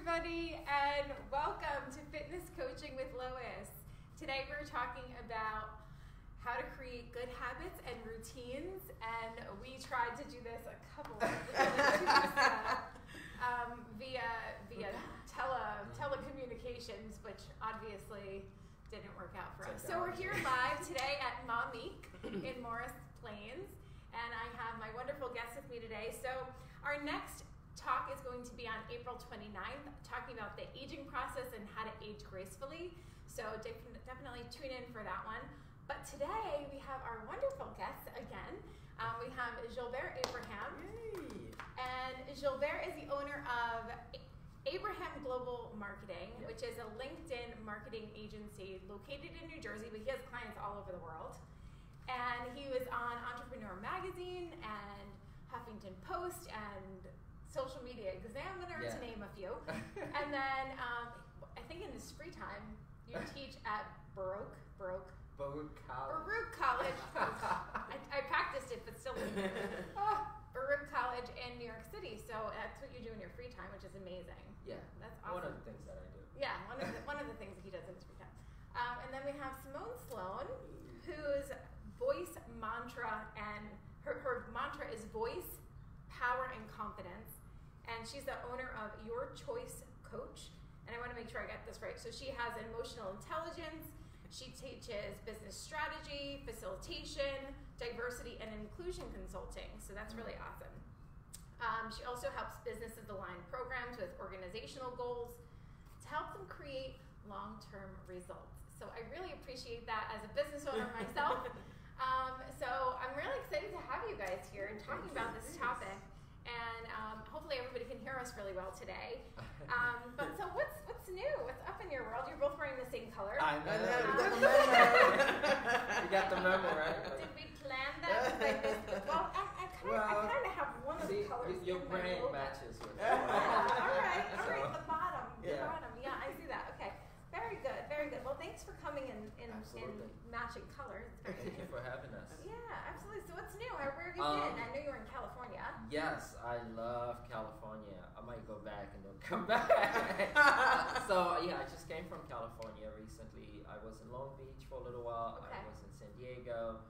everybody, and welcome to Fitness Coaching with Lois. Today we're talking about how to create good habits and routines, and we tried to do this a couple of via telecommunications, which obviously didn't work out for us. So we're here live today at Monique in Morris Plains, and I have my wonderful guest with me today. So our next talk is going to be on April 29th, talking about the aging process and how to age gracefully. So definitely tune in for that one. But today we have our wonderful guests again. We have Julbert Abraham. Yay. And Julbert is the owner of Abraham Global Marketing, which is a LinkedIn marketing agency located in New Jersey, but he has clients all over the world. And he was on Entrepreneur Magazine and Huffington Post and Social Media Examiner, to name a few. And then I think in his free time, you teach at Baruch College. I practiced it, but still. Baruch College in New York City. So that's what you do in your free time, which is amazing. Yeah, that's awesome. One of the things that I do. Yeah, one of the things that he does in his free time. And then we have Simone Sloan, whose voice mantra and her mantra is voice, power, and confidence. And she's the owner of Your Choice Coach. And I want to make sure I get this right. So she has emotional intelligence. She teaches business strategy, facilitation, diversity, and inclusion consulting. So that's really awesome. She also helps businesses align programs with organizational goals to help them create long-term results. So I really appreciate that as a business owner myself. So I'm really excited to have you guys here and talking about this topic. And hopefully everybody can hear us really well today. But so what's new? What's up in your world? You're both wearing the same color. I know. You got the memo, right? Did we plan that? Well, I kind of have one of the colors. Your brand matches with all right, the bottom. Yeah, I see that. Okay. Very good, very good. Well, thanks for coming in matching colors. Thank you for having us. Yeah, absolutely. So what's new? Where have you been? I know you were in California. Yes, I love California. I might go back and then come back. So yeah, I just came from California recently. I was in Long Beach for a little while. Okay. I was in San Diego.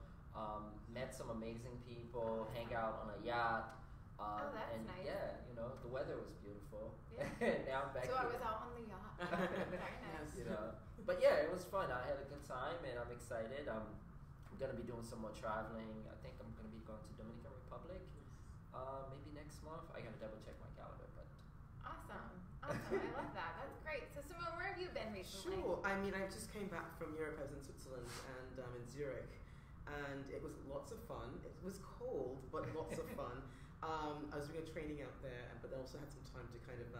Met some amazing people. Hang out on a yacht. That's nice. Yeah, the weather was beautiful. Yeah. Now I'm back so here. I was out on the yacht. Very nice. But yeah, it was fun. I had a good time, and I'm excited. I'm gonna be doing some more traveling. I think I'm gonna be going to Dominican Republic, maybe next month. I gotta double check my calendar, but. Awesome. I love that. That's great. So Simone, where have you been recently? Sure. I mean, I just came back from Europe. I was in Switzerland and in Zurich, and it was lots of fun. It was cold, but lots of fun. I was doing a training out there, but I also had some time to kind of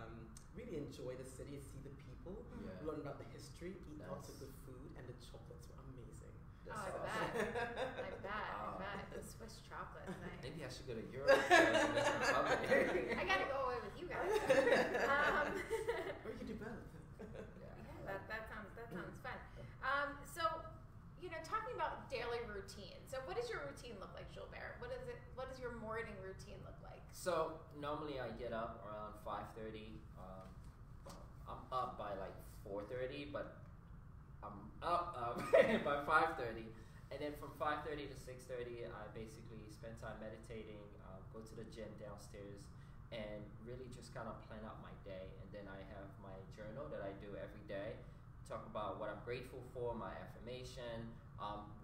really enjoy the city, see the people, learn about the history, eat lots of good food, and the chocolates were amazing. I bet. The Swiss chocolates. Nice. Maybe I should go to Europe. I gotta go away with you guys. Or you can do both. That sounds fun. So, talking about daily routine. So what does your routine look like, Julbert? What does your morning routine look like? So normally I get up around 5:30. I'm up by like 4:30, but I'm up by 5:30. And then from 5:30 to 6:30, I basically spend time meditating, go to the gym downstairs, and really just kind of plan out my day. And then I have my journal that I do every day. Talk about what I'm grateful for, my affirmation,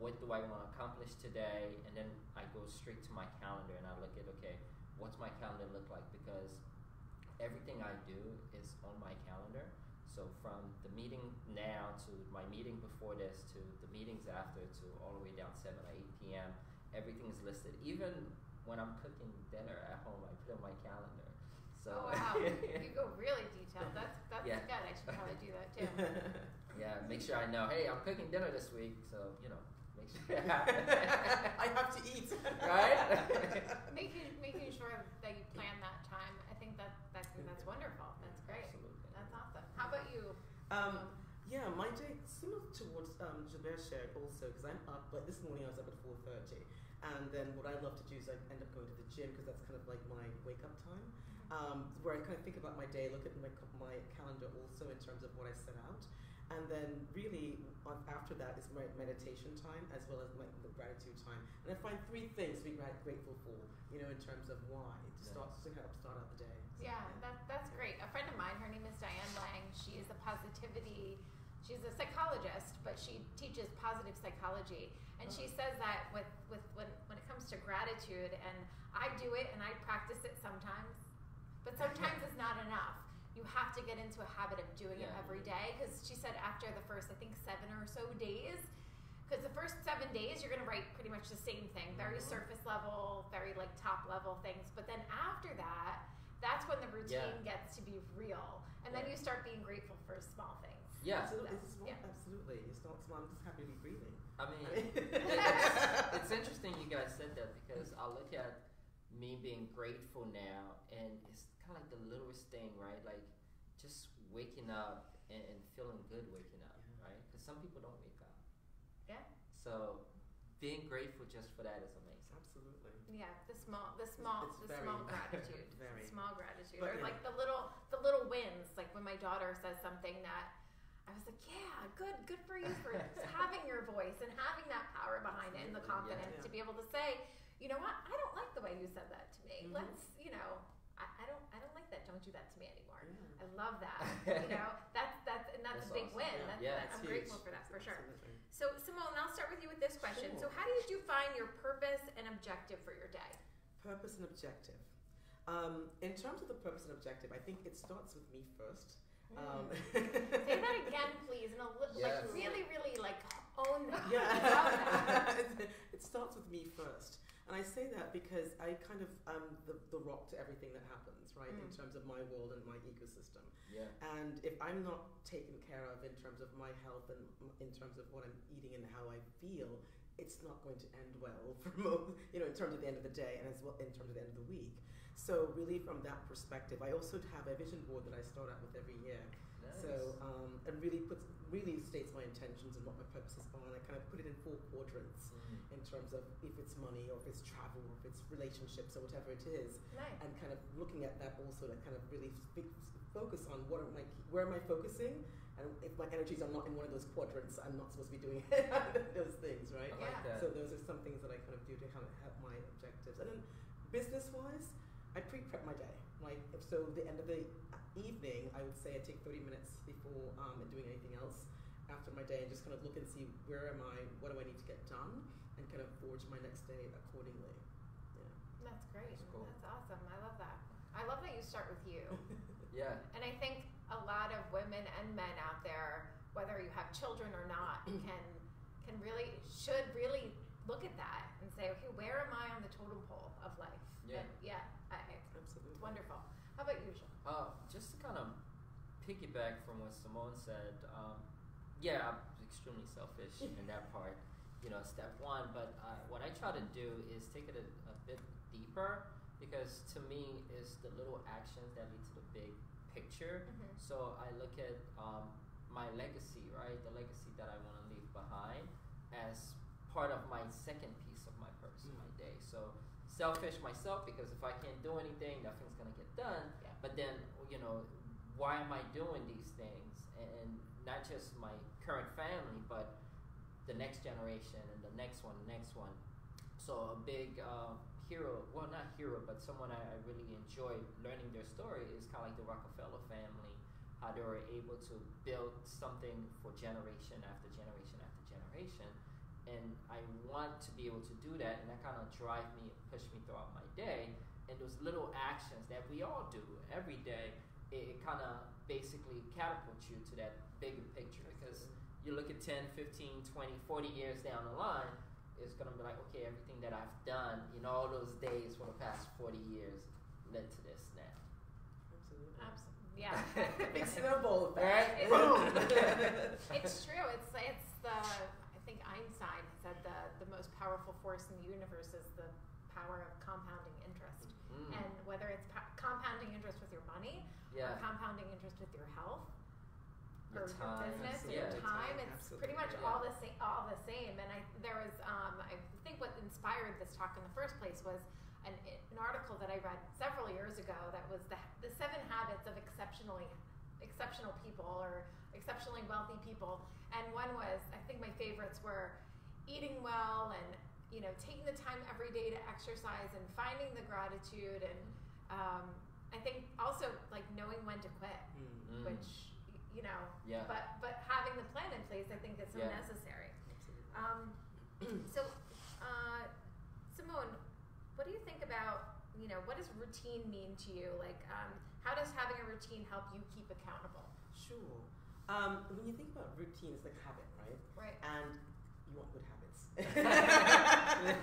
what do I want to accomplish today, and then I go straight to my calendar and I look at, okay, what's my calendar look like? Because everything I do is on my calendar. So from the meeting now to my meeting before this to the meetings after to all the way down 7 or 8 p.m., everything is listed. Even when I'm cooking dinner at home, I put it on my calendar. So, oh wow, you go really detailed. That's good. I should probably do that too. Yeah, make sure I know, hey, I'm cooking dinner this week, so, make sure I have to eat. Right? Making sure that you plan that time. I think that's wonderful. That's great. Absolutely. That's awesome. How about you? Yeah, my day similar to what Julbert shared also, because I'm up, like this morning I was up at 4:30, and then what I love to do is I end up going to the gym because that's kind of like my wake up time. where I kind of think about my day, look at my calendar also in terms of what I set out. And then really after that is my meditation time as well as the gratitude time. And I find 3 things to be grateful for, you know, in terms of why to help start out the day. So, that's great. A friend of mine, her name is Diane Lang. She is she's a psychologist, but she teaches positive psychology. And she says that when it comes to gratitude, and I do it and I practice it sometimes, but sometimes it's not enough. You have to get into a habit of doing it every day, because she said after the first, I think, 7 or so days, because the first 7 days you're going to write pretty much the same thing, very surface level, very like top level things. But then after that, that's when the routine gets to be real, and then you start being grateful for small things. Yeah, absolutely. It's not small. I'm just happy to be breathing. I mean, it's interesting you guys said that, because I look at me being grateful now, and it's kind of like the littlest thing, right? Like just waking up and feeling good waking up, right? Because some people don't wake up. Yeah. So being grateful just for that is amazing. Absolutely. Yeah, the small gratitude. Very. Small gratitude, But, or like the little wins. Like when my daughter says something that I was like, yeah, good for you for having your voice and having that power behind it and the confidence to be able to say, you know what, I don't like the way you said that to me. Let's, you know, I don't like that. Don't do that to me anymore. I love that. You know, that's a big awesome. win. I'm grateful for that for sure. So Simone, I'll start with you with this question. Sure. So how do you define your purpose and objective for your day? Purpose and objective. In terms of the purpose and objective, I think it starts with me first. Say that again, please, and like really, really like own that. It starts with me first. And I say that because I kind of am the rock to everything that happens, right, in terms of my world and my ecosystem. Yeah. And if I'm not taken care of in terms of my health and in terms of what I'm eating and how I feel, it's not going to end well for most, you know, in terms of the end of the day and as well in terms of the end of the week. So really from that perspective, I also have a vision board that I start out with every year. Nice. So, and really states my intentions and what my purposes are, and I kind of put it in 4 quadrants in terms of if it's money or if it's travel or if it's relationships or whatever it is. Nice. And kind of looking at that also to kind of really focus on where am I focusing, and if my energies are not in one of those quadrants, I'm not supposed to be doing those things, right? I like that. So those are some things that I kind of do to kind of help my objectives. And then business-wise, I pre-prep my day. Like, so the end of the evening, I would say I take 30 minutes before doing anything else after my day and just kind of look and see where am I, what do I need to get done, and kind of forge my next day accordingly. Yeah. That's great. That's cool. That's awesome. I love that. I love that you start with you. Yeah. And I think a lot of women and men out there, whether you have children or not, should really look at that and say, okay, where am I on the totem pole of life? Yeah. And Absolutely. it's wonderful. How about you, Jean? Just to kind of piggyback from what Simone said, I'm extremely selfish in that part, you know, step 1. But what I try to do is take it a bit deeper, because to me, it's the little actions that lead to the big picture. So I look at my legacy, right? The legacy that I want to leave behind as part of my second piece of my purpose of my day. So selfish myself, because if I can't do anything, nothing's going to get done. Yeah. But then, you know, why am I doing these things? And not just my current family, but the next generation and the next one. So a big hero, well, not hero, but someone I really enjoy learning their story is kind of like the Rockefeller family, how they were able to build something for generation after generation after generation. And I want to be able to do that, and that kind of drive me and push me throughout my day. And those little actions that we all do every day, it kind of basically catapults you to that bigger picture. Because you look at 10, 15, 20, 40 years down the line, it's going to be like, okay, everything that I've done in all those days for the past 40 years led to this now. Absolutely. Yeah. Big snowball, right? Boom. It's true. It's the, I think Einstein said the most powerful force in the universe is the power of compounding interest. And whether it's compounding interest with your money, or compounding interest with your health, or your business, or your time, it's pretty much all the same. And there was, I think what inspired this talk in the first place was an article that I read several years ago that was the 7 habits of exceptional people or exceptionally wealthy people. And one was, I think my favorites were eating well and, you know, taking the time every day to exercise and finding the gratitude and I think also like knowing when to quit, which, you know, but having the plan in place, I think is so necessary. So, Simone, what do you think about, you know, what does routine mean to you? Like, how does having a routine help you keep accountable? Sure. When you think about routine, it's like habit, right? Right. And you want good habits.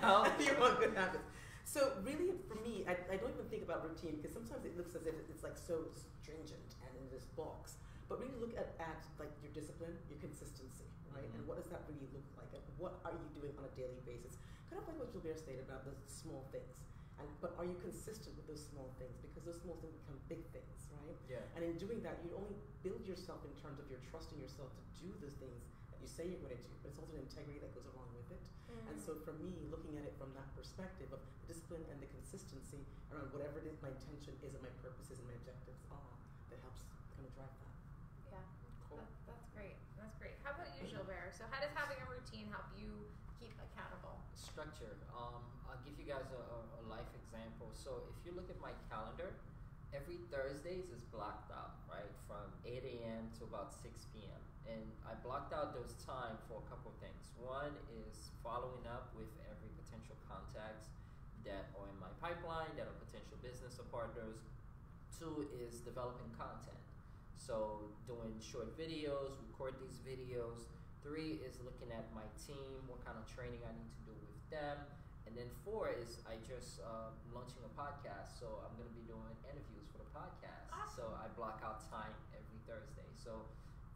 No. You want good habits. So really, for me, I don't even think about routine because sometimes it looks as if it's like so stringent and in this box. But really look at like your discipline, your consistency, right? And what does that really look like? And what are you doing on a daily basis? Kind of like what Julbert stated about the small things. But are you consistent with those small things? Because those small things become big things, right? Yeah. And in doing that, you only build yourself in terms of your trusting yourself to do the things that you say you're going to do, but it's also the integrity that goes along with it. And so for me, looking at it from that perspective of the discipline and the consistency around whatever it is my intention is and my purposes and my objectives are, that helps kind of drive that. Yeah, Cool. That's great. That's great. How about you, Julbert? So how does having a routine help you keep accountable? Structure. I'll give you guys a life example. So if you look at my calendar, every Thursdays is blocked out, right? From 8 a.m. to about 6 p.m. And I blocked out those time for a couple of things. One is following up with every potential contacts that are in my pipeline, that are potential business or partners. 2 is developing content. So doing short videos, record these videos. 3 is looking at my team, what kind of training I need to do with them. And then 4 is I just launching a podcast, so I'm going to be doing interviews for the podcast. Awesome. So I block out time every Thursday. So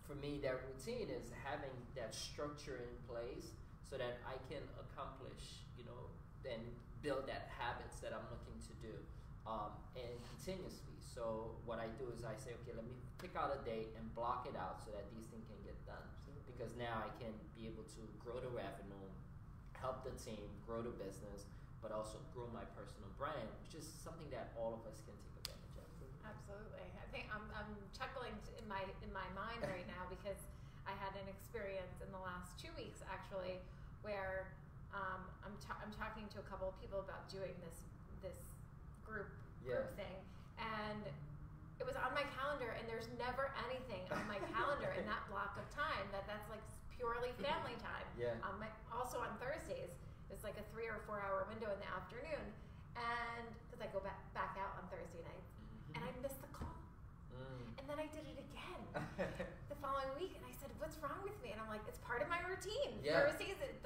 for me, that routine is having that structure in place so that I can accomplish, you know, then build that habits that I'm looking to do and continuously. So what I do is I say, okay, let me pick out a date and block it out so that these things can get done. Because now I can be able to grow the revenue, help the team, grow the business, but also grow my personal brand, which is something that all of us can take advantage of. Absolutely. I think I'm chuckling in my mind right now because I had an experience in the last 2 weeks actually where I'm talking to a couple of people about doing this group thing, and it was on my calendar, and there's never anything on my calendar in that block of time that's like purely family time. Yeah. Also on Thursdays, it's like a 3 or 4 hour window in the afternoon, and because I go back out on Thursday nights, and I missed the call, and then I did it again the following week, and I said, "What's wrong with me?" And I'm like, "It's part of my routine. Yeah.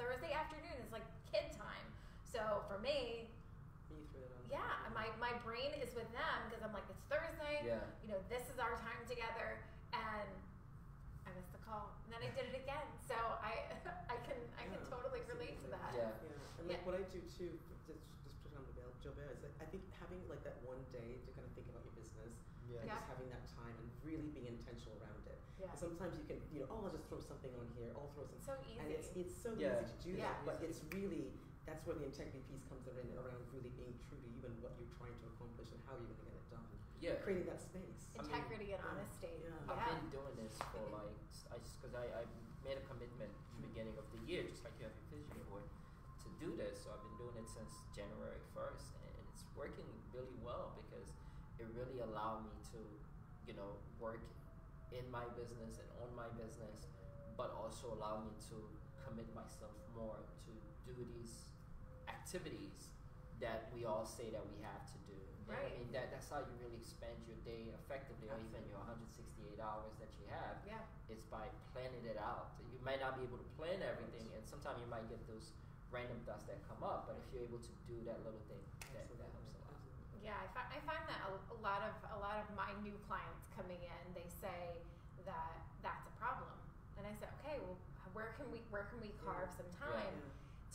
Thursday afternoon is like kid time, so for me." Yeah, my brain is with them because I'm like, it's Thursday. Yeah. You know, this is our time together, and I missed the call, and then I did it again. So I can totally relate to that. Yeah. And like what I do too, just put on the Julbert, is like I think having like that one day to kind of think about your business, and just having that time and really being intentional around it. Yeah. And sometimes you can, you know, I'll just throw something on here, I'll throw something. So easy. And it's so easy to do that, but it's really, that's where the integrity piece comes in around really being true to you and what you're trying to accomplish and how you're going to get it done. Yeah. Creating that space. Integrity and honesty. Yeah. I've been doing this for like, because I made a commitment at the beginning of the year, just like you have your vision board, to do this. So I've been doing it since January 1st, and it's working really well because it really allowed me to, you know, work in my business and on my business, but also allow me to commit myself more to do these activities that we all say that we have to do. Right. I mean, that's how you really spend your day effectively, or even your 168 hours that you have. Yeah. Is by planning it out. You might not be able to plan everything, and sometimes you might get those random thoughts that come up. But if you're able to do that little thing, that helps a lot. Yeah, I find that a lot of my new clients coming in, they say that that's a problem, and I say, okay, well, where can we carve some time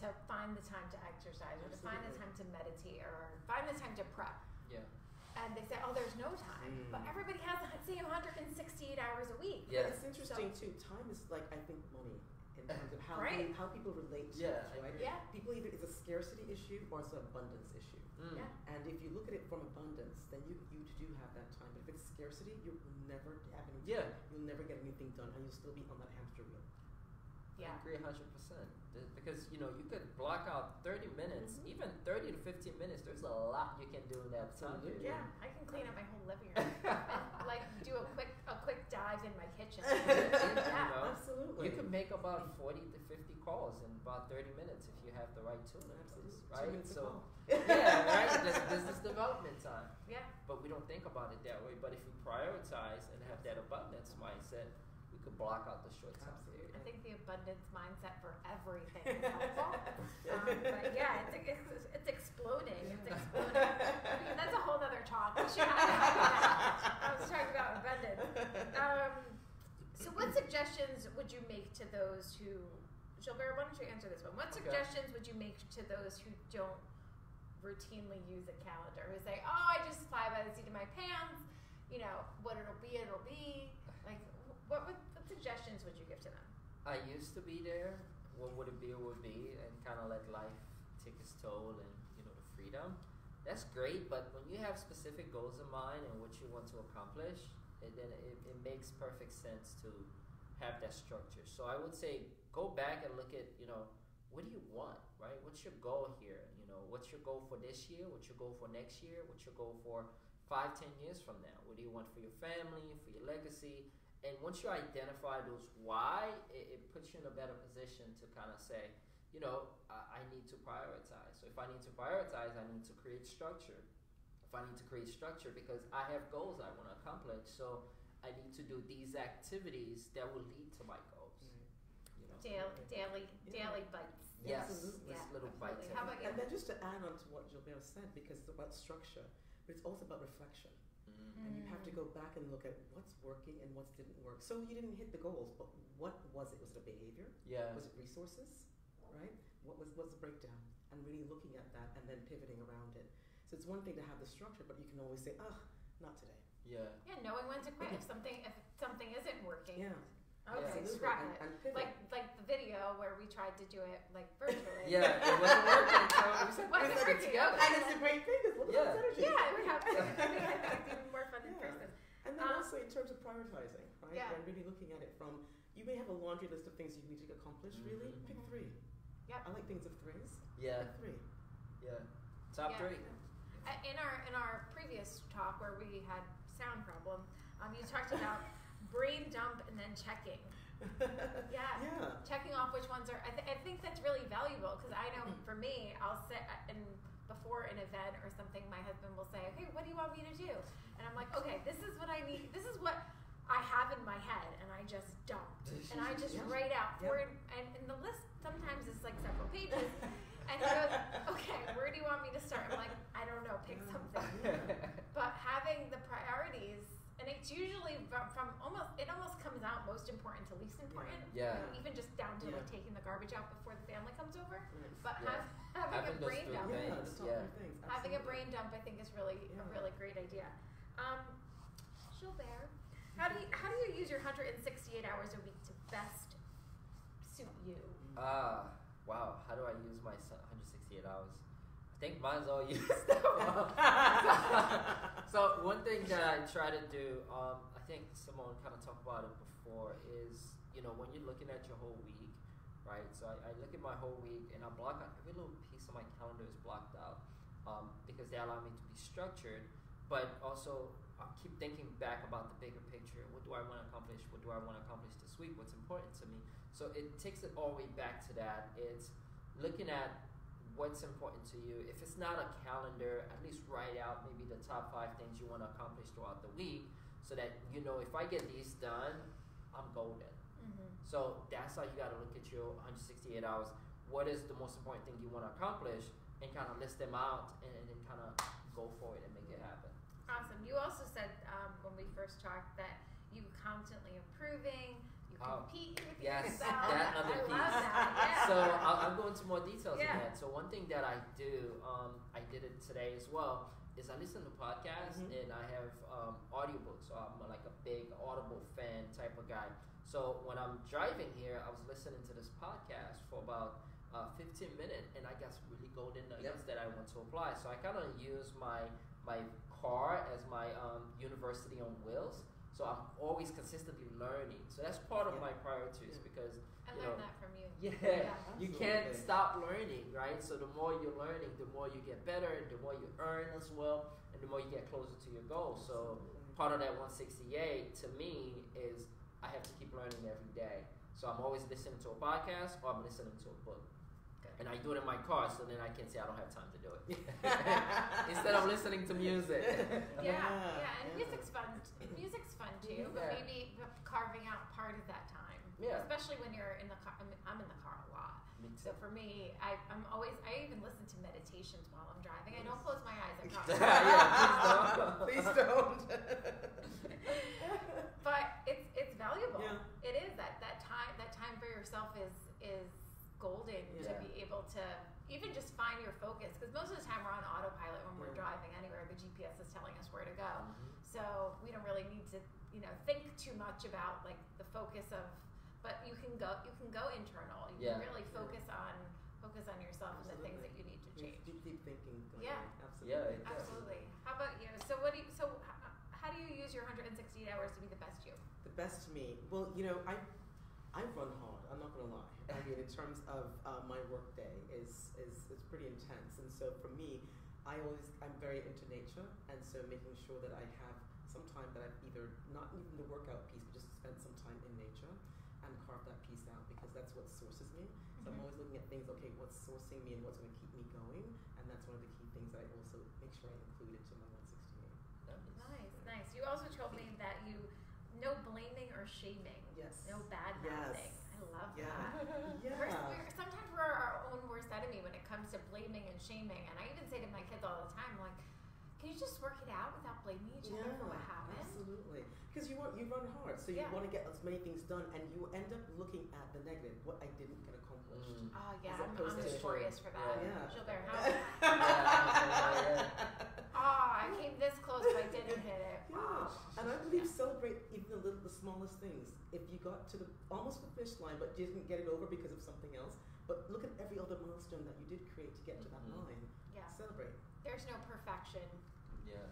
to find the time to exercise, or to find the time to meditate, or find the time to prep? Yeah. And they say, oh, there's no time, but everybody has, say, 168 hours a week. Yeah. But it's interesting too. Time is like, I think, money in terms of how Right. how people relate to Yeah, it, right? Yeah. People either it's a scarcity issue or it's an abundance issue. Mm. Yeah. And if you look at it from abundance, then you do have that time. But if it's scarcity, you'll never have any time. Yeah. You'll never get anything done, and you'll still be on that hamster wheel. Yeah. I agree 100%. Because you could block out 30 minutes, Mhm. even 30 to 15 minutes. There's a lot you can do in that time Absolutely. period. Yeah, I can clean up my whole living room and like do a quick dive in my kitchen. You Yeah. know, Absolutely. you can make about 40 to 50 calls in about 30 minutes if you have the right tool in Absolutely. place, 2 right? minutes a So, call. yeah, right. There's business development time, Yeah. but we don't think about it that way. But if we prioritize and have that abundance mindset, we could block out the short time Absolutely. period. I think the abundance mindset for everything is helpful. But yeah, it's exploding. It's exploding. I mean, that's a whole other talk. We should I was talking about abundance. So what suggestions would you make to those who, Julbert, why don't you answer this one? What Okay. suggestions would you make to those who don't routinely use a calendar, who say, oh, I just fly by the seat of my pants, what it'll be. Like, what suggestions would you give to them? I used to be there. What would it be? It would be, and kind of let life take its toll, and the freedom. That's great, but when you have specific goals in mind and what you want to accomplish, then it makes perfect sense to have that structure. So I would say go back and look at what do you want, right? What's your goal here? What's your goal for this year? What's your goal for next year? What's your goal for 5-10 years from now? What do you want for your family, for your legacy? And once you identify those why, it puts you in a better position to kind of say, I need to prioritize. So if I need to prioritize, I need to create structure. If I need to create structure because I have goals I want to accomplish, so I need to do these activities that will lead to my goals. Daily bites. Yes, Absolutely. this Yeah, little absolutely. bite. How about you? And then just to add on to what Julbert said, because it's about structure, but it's also about reflection. And you have to go back and look at what's working and what didn't work. So you didn't hit the goals, but what was it? Was it a behavior? Yeah. Was it resources? Right? What's the breakdown? And really looking at that and then pivoting around it. So it's one thing to have the structure, but you can always say, not today. Yeah. Yeah, knowing when to quit if something isn't working. Yeah. Okay, Absolutely. scrap it. And pivot. Like the video where we tried to do it like virtually. Yeah, it wasn't working, so we said, Wasn't let's working, get together. And it's a great thing because look Yeah. at this energy. Yeah, we have to. I think it's even more fun in Yeah. person. And then also in terms of prioritizing, right? Yeah. And really looking at it from, you may have a laundry list of things you need to accomplish, really. Mhm. Pick 3. Yep. I like things of threes. Yeah, Pick 3. yeah. Top Yeah. 3. In our previous talk where we had sound problem, you talked about brain dump and then checking. Yeah. Yeah. Checking off which ones are. I think that's really valuable because I know for me, I'll sit and before an event or something, my husband will say, "Okay, what do you want me to do?" And I'm like, "Okay, this is what I need. This is what I have in my head, and I just don't." And I just Yeah. write out Yeah. and the list sometimes is like several pages. And he goes, "Okay, where do you want me to start?" I'm like, "I don't know. Pick something." But having the priorities. And it's usually from almost comes out most important to least important. Yeah. Even just down to Yeah. like taking the garbage out before the family comes over. Right. But Yeah. having a Having those brain three dump, Yeah, things, the top yeah. 3 things. having a absolutely. brain dump, I think is really Yeah. a really great idea. Julbert, how do you use your 168 hours a week to best suit you? Wow. How do I use my 168 hours? I think mine's all used up. So one thing that I try to do, I think Simone kind of talked about it before, is when you're looking at your whole week, right? So I look at my whole week and I block out every little piece of my calendar is blocked out because they allow me to be structured, but also I keep thinking back about the bigger picture. What do I want to accomplish? What do I want to accomplish this week? What's important to me? So it takes it all the way back to that. It's looking at what's important to you. If it's not a calendar, at least write out maybe the top 5 things you want to accomplish throughout the week so that if I get these done, I'm golden. Mm-hmm. So that's how you got to look at your 168 hours. What is the most important thing you want to accomplish and kind of list them out and then kind of go for it and make it happen. Awesome. You also said when we first talked that you constantly improving. You compete with yes, yourself. that other I piece. love that. Yeah. So I'll go into more details Yeah. on that. So one thing that I do, I did it today as well, is I listen to podcasts and I have audiobooks. So I'm like a big Audible fan type of guy. So when I'm driving here, I was listening to this podcast for about 15 minutes, and I got some really golden nuggets that I want to apply. So I kind of use my car as my university on wheels. So I'm always consistently learning. So that's part of my priorities because I learned that from you. Yeah, you can't stop learning, right? So the more you're learning, the more you get better, and the more you earn as well, and the more you get closer to your goal. So part of that 168 to me is I have to keep learning every day. So I'm always listening to a podcast or I'm listening to a book. And I do it in my car, so then I can say I don't have time to do it. Instead of listening to music. And music's fun. Music's fun too, but maybe carving out part of that time. Yeah. Especially when you're in the car. I'm in the car a lot. So for me, I even listen to meditations while I'm driving. I don't close my eyes. I promise. Please don't. But it's valuable. Yeah. It is that time for yourself is golden to be able to even just find your focus, because most of the time we're on autopilot when we're driving anywhere. The GPS is telling us where to go, so we don't really need to think too much about like the focus of. But you can go internal. You can really focus on yourself and the things that you need to change. Deep thinking. Absolutely. How about you? So how do you use your 168 hours to be the best you? The best me. Well, I run hard. I'm not gonna lie. I mean, in terms of my work day is pretty intense, and so for me, I'm very into nature, and so making sure that I have some time that I've either not even the workout piece, but just spend some time in nature and carve that piece out, because that's what sources me. So I'm always looking at things. Okay, what's sourcing me and what's going to keep me going, and that's one of the key things that I also make sure I include into my 168. Nice. You also told me that no blaming or shaming. Yes. No bad mouthing. I love that. Sometimes we're our own worst enemy when it comes to blaming and shaming. And I even say to my kids all the time, like, can you just work it out without blaming each other for what happened? Absolutely. Because you run hard, so you want to get as many things done, and you end up looking at the negative, what I didn't get accomplished. Oh yeah, I'm notorious for that. Julbert, I came this close, but I didn't hit it. And I believe celebrate even the smallest things. If you got to almost the finish line, but you didn't get it over because of something else, but look at every other milestone that you did create to get to that line. Yeah. Celebrate. There's no perfection. Yeah.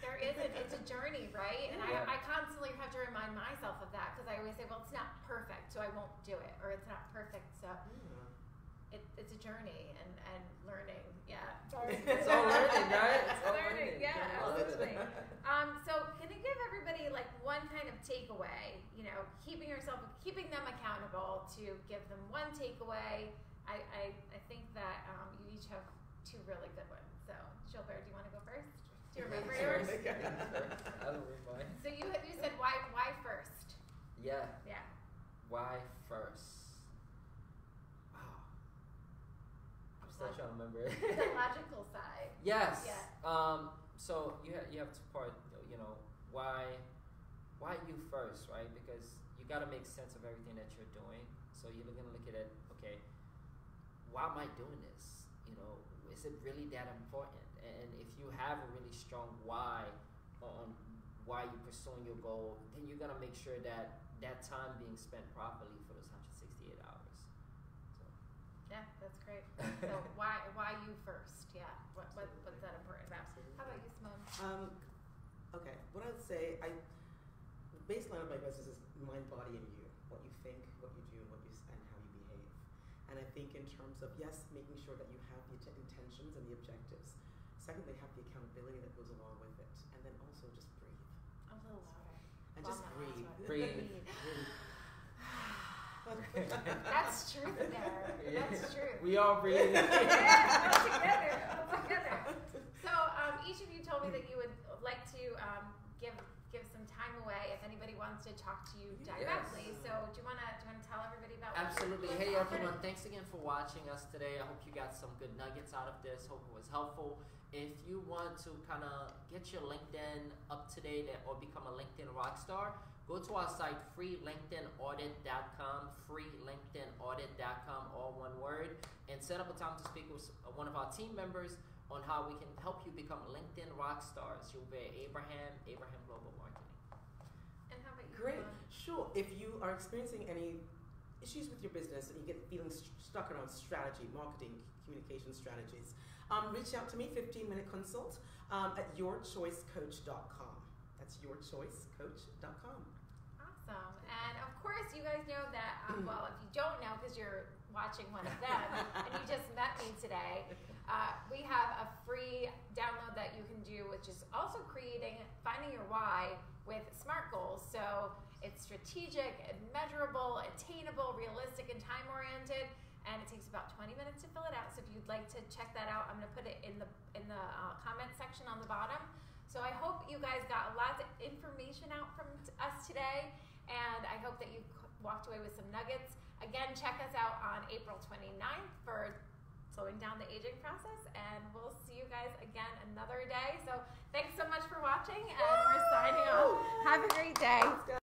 There isn't. It's a journey, right? And I constantly have to remind myself of that, because I always say, well, it's not perfect, so I won't do it, or it's not perfect, so it's a journey and learning. Yeah. It's all learning, right? It's all learning. Yeah, absolutely. So can you give everybody like one kind of takeaway? Keeping them accountable to give them one takeaway. I think that you each have two really good ones. So, Julbert, do you want to go first? Do you remember yours? I don't remember mine. So you said why first? Yeah. Yeah. Why first? Wow. I'm still trying to remember it. The logical side. Yes. Yeah. So you have two parts. Why you first, right? Because you got to make sense of everything that you're doing. So you're gonna look at it. Okay, why am I doing this? Is it really that important? And if you have a really strong why on why you're pursuing your goal, then you're gonna make sure that time being spent properly for those 168 hours. So. Yeah, that's great. So why you first? Yeah. What's that important about? How about you, Simone? Okay. What I'd say, the baseline of my business is mind, body, and you. What you think, what you do, and how you behave. And I think in terms of, yes, making sure that you have the intentions and the objectives. Secondly, have the accountability that goes along with it. And then also just breathe. A little louder. And just breathe. Breathe. That's truth there. That's true. We all breathe. Yeah, all together. So each of you told me that you would like to give some time away if anybody wants to talk to you directly. Yes. So do you want to tell everybody about? Absolutely. Hey everyone, thanks again for watching us today. I hope you got some good nuggets out of this. Hope it was helpful. If you want to kind of get your LinkedIn up to date or become a LinkedIn rock star, go to our site, freelinkedinaudit.com, freelinkedinaudit.com, all one word, and set up a time to speak with one of our team members on how we can help you become LinkedIn rock stars. Julbert Abraham, Abraham Global Marketing. great. Sure. If you are experiencing any issues with your business and you get feeling stuck around strategy, marketing, communication strategies, reach out to me, 15-minute consult at yourchoicecoach.com. That's yourchoicecoach.com. Awesome. And of course, you guys know that, well, if you don't know because you're watching one of them and you just met me today, we have a free download that you can do, which is also finding your why with SMART goals. So it's strategic, measurable, attainable, realistic, and time-oriented. And it takes about 20 minutes to fill it out. So if you'd like to check that out, I'm going to put it in the comment section on the bottom. So I hope you guys got lots of information out from us today, and I hope that you walked away with some nuggets. Again, check us out on April 29th for slowing down the aging process, and we'll see you guys again another day. So thanks so much for watching, and we're signing off. Have a great day.